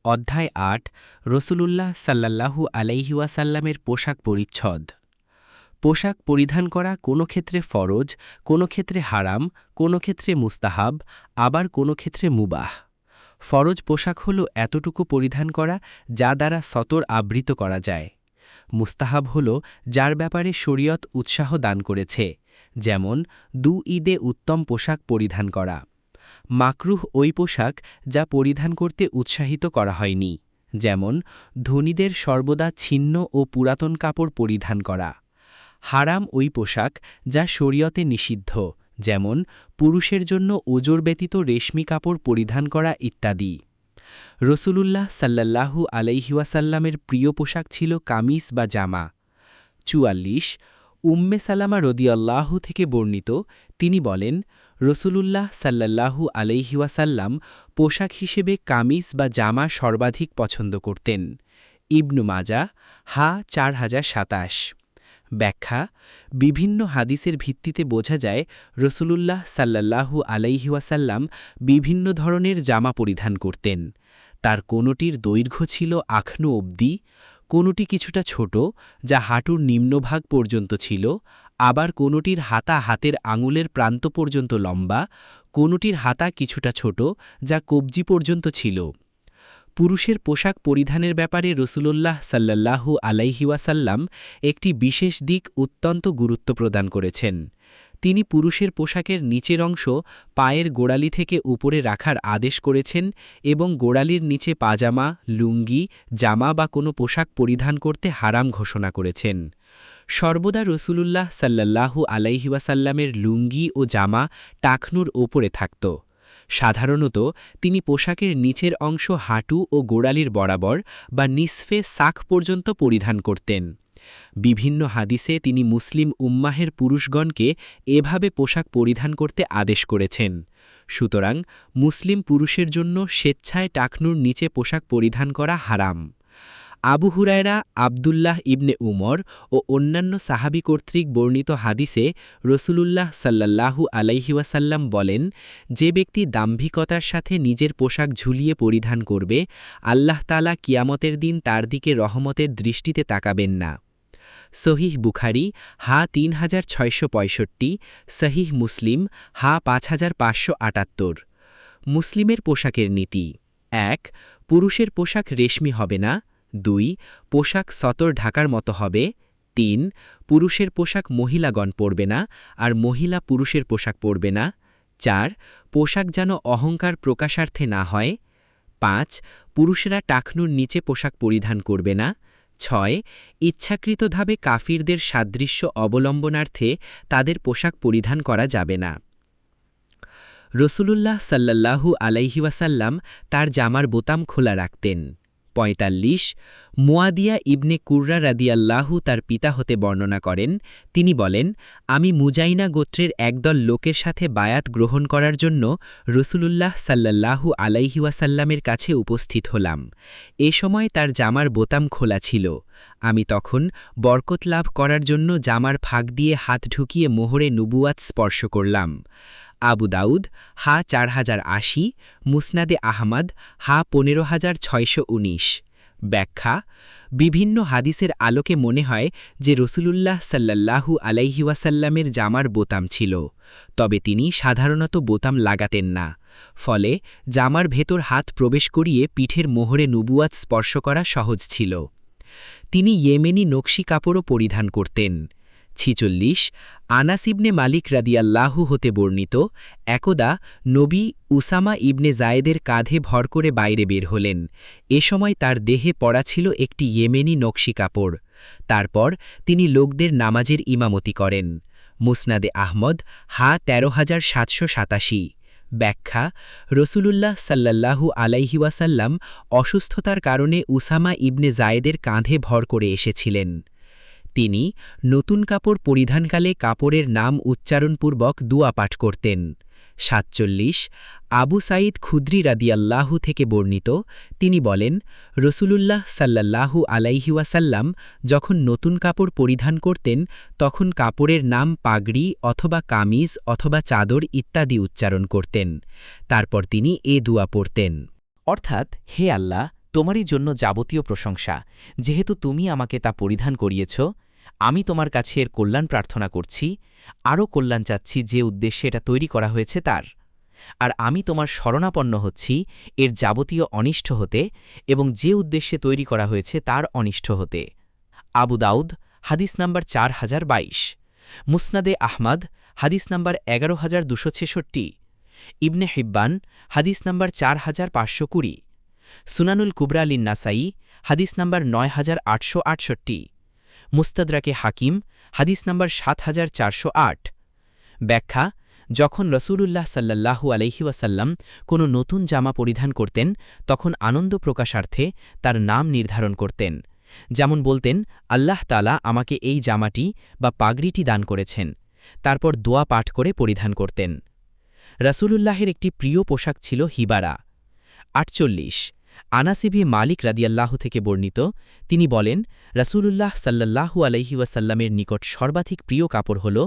অধ্যায় ৮ রসূলুল্লাহ সাল্লাল্লাহু আলাইহি ওয়াসাল্লামের পোশাক পরিচ্ছদ। পোশাক পরিধান করা কোনো ক্ষেত্রে ফরজ, কোনো ক্ষেত্রে হারাম, কোনো ক্ষেত্রে মুস্তাহাব, আবার কোনো ক্ষেত্রে মুবাহ। ফরজ পোশাক হল এতটুকু পরিধান করা যা দ্বারা সতর আবৃত করা যায়। মুস্তাহাব হল যার ব্যাপারে শরীয়ত উৎসাহ দান করেছে, যেমন ঈদে উত্তম পোশাক পরিধান করা। মাকরুহ ওই পোশাক যা পরিধান করতে উৎসাহিত করা হয়নি, যেমন ধনীদের সর্বদা ছিন্ন ও পুরাতন কাপড় পরিধান করা। হারাম ওই পোশাক যা শরীয়তে নিষিদ্ধ, যেমন পুরুষের জন্য ওজর ব্যতীত রেশমি কাপড় পরিধান করা ইত্যাদি। রসূলুল্লাহ সাল্লাল্লাহু আলাইহি ওয়াসাল্লামের প্রিয় পোশাক ছিল কামিজ বা জামা। ৪৪ উম্মে সালামা রদিয়াল্লাহু থেকে বর্ণিত, তিনি বলেন, রসূলুল্লাহ সাল্লাল্লাহু আলাইহি ওয়াসাল্লাম পোশাক হিসেবে কামিজ বা জামা সর্বাধিক পছন্দ করতেন। ইবনু মাজাহ ৪০২৭। ব্যাখ্যা: বিভিন্ন হাদিসের ভিত্তিতে বোঝা যায় রসূলুল্লাহ সাল্লাল্লাহু আলাইহি ওয়াসাল্লাম বিভিন্ন ধরনের জামা পরিধান করতেন। তার কোনোটির দৈর্ঘ্য ছিল আখনু অবধি, কোনোটি কিছুটা ছোট যা হাঁটুর নিম্নভাগ পর্যন্ত ছিল, আবার কোনোটির হাতা হাতের আঙুলের প্রান্ত পর্যন্ত লম্বা, কোনোটির হাতা কিছুটা ছোট যা কবজি পর্যন্ত ছিল। পুরুষের পোশাক পরিধানের ব্যাপারে রসূলুল্লাহ সাল্লাল্লাহু আলাইহি ওয়াসাল্লাম একটি বিশেষ দিক অত্যন্ত গুরুত্ব প্রদান করেছেন। তিনি পুরুষের পোশাকের নিচের অংশ পায়ের গোড়ালি থেকে উপরে রাখার আদেশ করেছেন এবং গোড়ালির নিচে পাজামা, লুঙ্গি, জামা বা কোনো পোশাক পরিধান করতে হারাম ঘোষণা করেছেন। সর্বদা রসূলুল্লাহ সাল্লাল্লাহু আলাইহি ওয়াসাল্লামের লুঙ্গি ও জামা টাকনুর ওপরে থাকত। সাধারণত তিনি পোশাকের নিচের অংশ হাঁটু ও গোড়ালির বরাবর বা নিসফে সাক পর্যন্ত পরিধান করতেন। বিভিন্ন হাদিসে তিনি মুসলিম উম্মাহের পুরুষগণকে এভাবে পোশাক পরিধান করতে আদেশ করেছেন। সুতরাং মুসলিম পুরুষের জন্য স্বেচ্ছায় টাকনুর নিচে পোশাক পরিধান করা হারাম। আবু হুরায়রা, আবদুল্লাহ ইবনে উমর ও অন্যান্য সাহাবী কর্তৃক বর্ণিত হাদিসে রসূলুল্লাহ সাল্লাল্লাহু আলাইহি ওয়াসাল্লাম বলেন, যে ব্যক্তি দাম্ভিকতার সাথে নিজের পোশাক ঝুলিয়ে পরিধান করবে, আল্লাহ তাআলা কিয়ামতের দিন তার দিকে রহমতের দৃষ্টিতে তাকাবেন না। সহিহ বুখারী ৩৬৬৫, সহিহ মুসলিম ৫৫৭৮। মুসলিমের পোশাকের নীতি: ১. পুরুষের পোশাক রেশমি হবে না। ২. পোশাক সতর ঢাকার মতো হবে। ৩. পুরুষের পোশাক মহিলাগণ পরবে না, আর মহিলা পুরুষের পোশাক পরবে না। ৪. পোশাক যেন অহংকার প্রকাশার্থে না হয়। ৫. পুরুষেরা টাকনুর নিচে পোশাক পরিধান করবে না। ৬. ইচ্ছাকৃতভাবে কাফিরদের সাদৃশ্য অবলম্বনার্থে তাদের পোশাক পরিধান করা যাবে না। রসূলুল্লাহ সাল্লাল্লাহু আলাইহি ওয়াসাল্লাম তার জামার বোতাম খোলা রাখতেন। ৪৫ মুয়াদিয়া ইবনে কুররা রাদিয়াল্লাহু তার পিতা হতে বর্ণনা করেন, তিনি বলেন, আমি মুজাইনা গোত্রের একদল লোকের সাথে বায়াত গ্রহণ করার জন্য রসূলুল্লাহ সাল্লাল্লাহু আলাইহি ওয়াসাল্লামের কাছে উপস্থিত হলাম। এ সময় তার জামার বোতাম খোলা ছিল। আমি তখন বরকত লাভ করার জন্য জামার ফাঁক দিয়ে হাত ঢুকিয়ে মোহরে নবুয়াত স্পর্শ করলাম। আবু দাউদ ৪০৮০, মুসনাদে আহমদ ১৫৬১৯। ব্যাখ্যা: বিভিন্ন হাদিসের আলোকে মনে হয় যে রসূলুল্লাহ সাল্লাল্লাহু আলাইহি ওয়াসাল্লামের জামার বোতাম ছিল, তবে তিনি সাধারণত বোতাম লাগাতেন না। ফলে জামার ভেতর হাত প্রবেশ করিয়ে পিঠের মোহরে নবুয়াত স্পর্শ করা সহজ ছিল। তিনি ইয়েমেনি নকশি কাপড়ও পরিধান করতেন। ৪৬ আনাস ইবনে মালিক রাদিয়াল্লাহু হতে বর্ণিত, একদা নবী উসামা ইবনে জায়েদের কাঁধে ভর করে বাইরে বের হলেন। এ সময় তার দেহে পরা ছিল একটি ইয়েমেনি নকশি কাপড়। তারপর তিনি লোকদের নামাজের ইমামতি করেন। মুসনাদে আহমদ ১৩৭৮৭। ব্যাখ্যা: রসূলুল্লাহ সাল্লাল্লাহু আলাইহি ওয়াসাল্লাম অসুস্থতার কারণে উসামা ইবনে জায়েদের কাঁধে ভর করে এসেছিলেন। তিনি নতুন কাপড় পরিধানকালে কাপড়ের নাম উচ্চারণপূর্বক দুআ পাঠ করতেন। ৪৭ আবু সাঈদ খুদরি রাদিয়াল্লাহু থেকে বর্ণিত, তিনি বলেন, রসূলুল্লাহ সাল্লাল্লাহু আলাইহি ওয়াসাল্লাম যখন নতুন কাপড় পরিধান করতেন তখন কাপড়ের নাম পাগড়ি অথবা কামিজ অথবা চাদর ইত্যাদি উচ্চারণ করতেন। তারপর তিনি এ দুআ পড়তেন, অর্থাৎ, হে আল্লাহ, তোমারই জন্য যাবতীয় প্রশংসা, যেহেতু তুমি আমাকে তা পরিধান করিয়েছ। আমি তোমার কাছে এর কল্যাণ প্রার্থনা করছি, আরও কল্যাণ চাচ্ছি যে উদ্দেশ্যে এটা তৈরি করা হয়েছে তার। আর আমি তোমার শরণাপন্ন হচ্ছি এর যাবতীয় অনিষ্ট হতে এবং যে উদ্দেশ্যে তৈরি করা হয়েছে তার অনিষ্ট হতে। আবু দাউদ হাদিস নাম্বার 4022, মুসনাদে আহমদ হাদিস নাম্বার 11266, ইবনে হিব্বান হাদিস নাম্বার 4520, সুনানুল কুবরা লিন্নাসাই হাদিস নাম্বার 9868, মুস্তাদরাকে হাকিম হাদিস নাম্বার 7408। ব্যাখ্যা: যখন রসূলুল্লাহ সাল্লাল্লাহু আলাইহি ওয়াসাল্লাম কোনো নতুন জামা পরিধান করতেন তখন আনন্দ প্রকাশার্থে তার নাম নির্ধারণ করতেন। যেমন বলতেন, আল্লাহ তাআলা আমাকে এই জামাটি বা পাগড়িটি দান করেছেন, তারপর দোয়া পাঠ করে পরিধান করতেন। রসূলুল্লাহের একটি প্রিয় পোশাক ছিল হিবারা। 48, আনাস ইবনে মালিক রাদিয়াল্লাহু থেকে বর্ণিত, তিনি বলেন, রসূলুল্লাহ সাল্লাল্লাহু আলাইহি ওয়াসাল্লামের নিকট সর্বাধিক প্রিয় কাপড় হল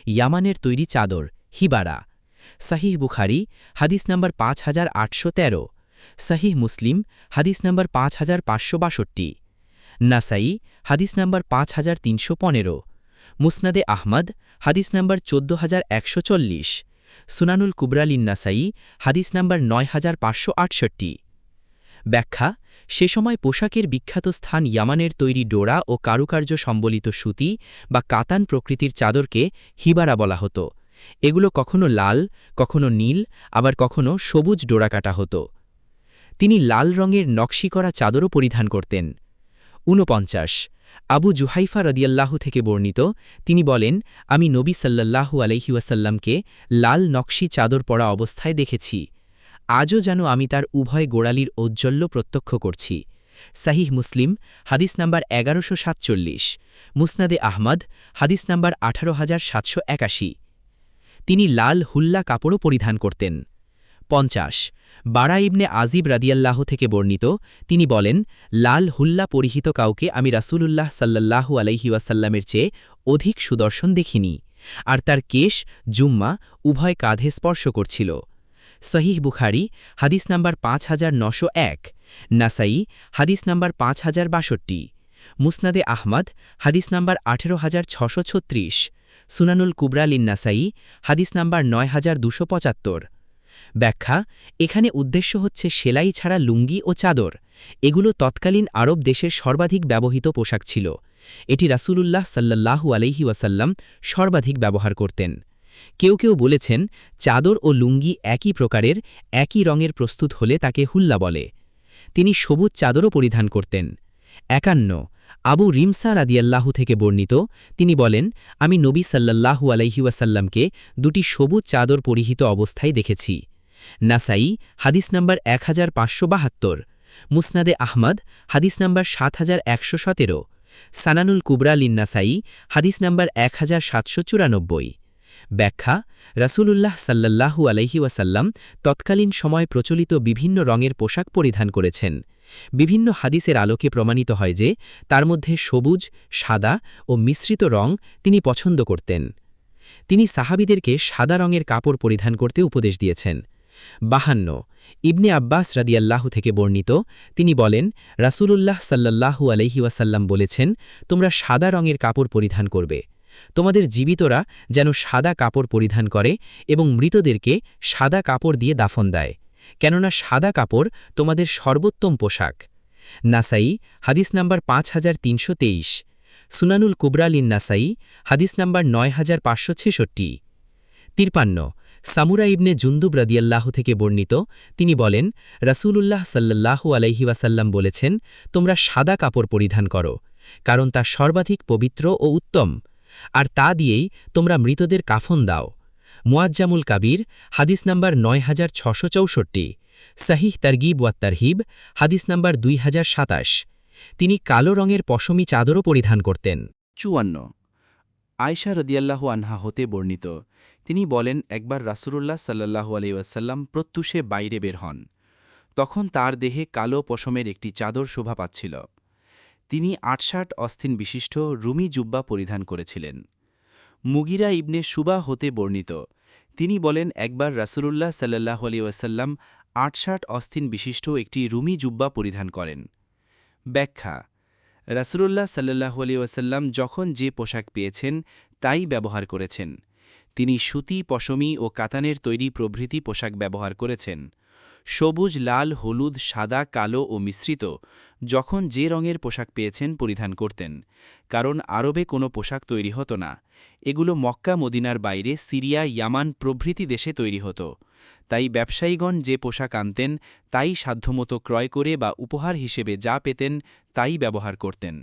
ইয়ামানের তৈরি চাদর হিবারা। সহিহ বুখারী হাদিস নাম্বার 5813, সহিহ মুসলিম হাদিস নাম্বার 5562, নাসাই হাদিস নাম্বার 5315, মুসনাদে আহমদ হাদিস নাম্বার 14140, সুনানুল কুবরা লিন্নাসাই হাদিস নাম্বার 9568। ব্যাখ্যা: সে সময় পোশাকের বিখ্যাত স্থান ইয়ামানের তৈরি ডোরা ও কারুকার্য সম্বলিত সুতি বা কাতান প্রকৃতির চাদরকে হিবারা বলা হতো। এগুলো কখনো লাল, কখনো নীল, আবার কখনো সবুজ ডোরা কাটা হতো। তিনি লাল রঙের নকশি করা চাদরও পরিধান করতেন। 49, আবু জুহাইফা রাদিয়াল্লাহু থেকে বর্ণিত, তিনি বলেন, আমি নবী সাল্লাল্লাহু আলাইহি ওয়াসাল্লামকে লাল নকশি চাদর পরা অবস্থায় দেখেছি। আজও যেন আমি তার উভয় গোড়ালির ঔজ্জ্বল্য প্রত্যক্ষ করছি। সাহিহ মুসলিম হাদিস নাম্বার 1147, মুসনাদে আহমদ হাদিস নাম্বার 18781। তিনি লাল হুল্লা কাপড়ও পরিধান করতেন। 50, বারা ইবনে আজিব রাদিয়াল্লাহু থেকে বর্ণিত, তিনি বলেন, লাল হুল্লা পরিহিত কাউকে আমি রাসূলুল্লাহ সাল্লাল্লাহু আলাইহি ওয়াসাল্লামের চেয়ে অধিক সুদর্শন দেখিনি, আর তার কেশ জুম্মা উভয় কাঁধে স্পর্শ করছিল। সহিহ বুখারী হাদিস নাম্বার 5901, নাসাই হাদিস নাম্বার 5062, মুসনাদে আহমদ হাদিস নাম্বার 18636, সুনানুল কুবরা লিন্নাসাই হাদিস নাম্বার 9275। ব্যাখ্যা: এখানে উদ্দেশ্য হচ্ছে সেলাই ছাড়া লুঙ্গি ও চাদর। এগুলো তৎকালীন আরব দেশের সর্বাধিক ব্যবহৃত পোশাক ছিল। এটি রাসূলুল্লাহ সাল্লাল্লাহু আলাইহি ওয়াসাল্লাম সর্বাধিক ব্যবহার করতেন। কেউ কেউ বলেছেন, চাদর ও লুঙ্গি একই প্রকারের, একই রঙের প্রস্তুত হলে তাকে হুল্লা বলে। তিনি সবুজ চাদরও পরিধান করতেন। 51, আবু রিমসা রাদিয়াল্লাহু থেকে বর্ণিত, তিনি বলেন, আমি নবী সাল্লাল্লাহু আলাইহি ওয়াসাল্লামকে দুটি সবুজ চাদর পরিহিত অবস্থায় দেখেছি। নাসাই হাদিস নাম্বার 1572, মুসনাদে আহমদ হাদিস নাম্বার 7117, সানানুল কুবরা লিন্নাসাই হাদিস নাম্বার 1794। ব্যাখ্যা: রাসূলুল্লাহ সাল্লাল্লাহু আলাইহি ওয়াসাল্লাম তৎকালীন সময় প্রচলিত বিভিন্ন রঙের পোশাক পরিধান করেছেন। বিভিন্ন হাদিসের আলোকে প্রমাণিত হয় যে তার মধ্যে সবুজ, সাদা ও মিশ্রিত রং তিনি পছন্দ করতেন। তিনি সাহাবীদেরকে সাদা রঙের কাপড় পরিধান করতে উপদেশ দিয়েছেন। 52, ইবনে আব্বাস রাদিয়াল্লাহু থেকে বর্ণিত, তিনি বলেন, রাসূলুল্লাহ সাল্লাল্লাহু আলাইহি ওয়াসাল্লাম বলেছেন, তোমরা সাদা রঙের কাপড় পরিধান করবে। তোমাদের জীবিতরা যেন সাদা কাপড় পরিধান করে এবং মৃতদেরকে সাদা কাপড় দিয়ে দাফন দেয়, কেননা সাদা কাপড় তোমাদের সর্বোত্তম পোশাক। নাসাই হাদিস নাম্বার 5323, সুনানুল কুবরা লিন্নাসাই হাদিস নাম্বার 9566। 53, সামুরা ইবনে জুন্দুব রাদিয়াল্লাহু থেকে বর্ণিত, তিনি বলেন, রাসূলুল্লাহ সাল্লাল্লাহু আলাইহি ওয়াসাল্লাম বলেছেন, তোমরা সাদা কাপড় পরিধান করো, কারণ তা সর্বাধিক পবিত্র ও উত্তম, আর তা দিয়েই তোমরা মৃতদের কাফন দাও। মুআজ্জামুল কাবির হাদিস নাম্বার 9664, সহিহ তারগিব ওয়াত তারহিব হাদিস নাম্বার 2027। তিনি কালো রঙের পশমি চাদরও পরিধান করতেন। 54, আয়েশা রাদিয়াল্লাহু আনহা হতে বর্ণিত, তিনি বলেন, একবার রাসূলুল্লাহ সাল্লাল্লাহু আলাইহি ওয়াসাল্লাম প্রত্যুষে বাইরে বের হন। তখন তার দেহে কালো পশমের একটি চাদর শোভা পাচ্ছিল। তিনি 68 অস্থিন বিশিষ্ট রুমি জুব্বা পরিধান করেছিলেন। মুগিরা ইবনে শুবা হতে বর্ণিত, তিনি বলেন, একবার রাসূলুল্লাহ সাল্লাল্লাহু আলাইহি ওয়াসাল্লাম ৮৬ অস্থিন বিশিষ্ট একটি রুমি জুব্বা পরিধান করেন। ব্যাখ্যা: রাসূলুল্লাহ সাল্লাল্লাহু আলাইহি ওয়াসাল্লাম যখন যে পোশাক পেয়েছেন তাই ব্যবহার করেছেন। তিনি সুতি, পশমি ও কাতানের তৈরি প্রভৃতি পোশাক ব্যবহার করেছেন। সবুজ, লাল, হলুদ, সাদা, কালো ও মিশ্রিত যখন যে রঙের পোশাক পেয়েছেন পরিধান করতেন, কারণ আরবে কোনো পোশাক তৈরি হতো না। এগুলো মক্কা মদিনার বাইরে সিরিয়া, ইয়ামান প্রভৃতি দেশে তৈরি হতো। তাই ব্যবসায়ীগণ যে পোশাক আনতেন তাই সাধ্যমতো ক্রয় করে বা উপহার হিসেবে যা পেতেন তাই ব্যবহার করতেন।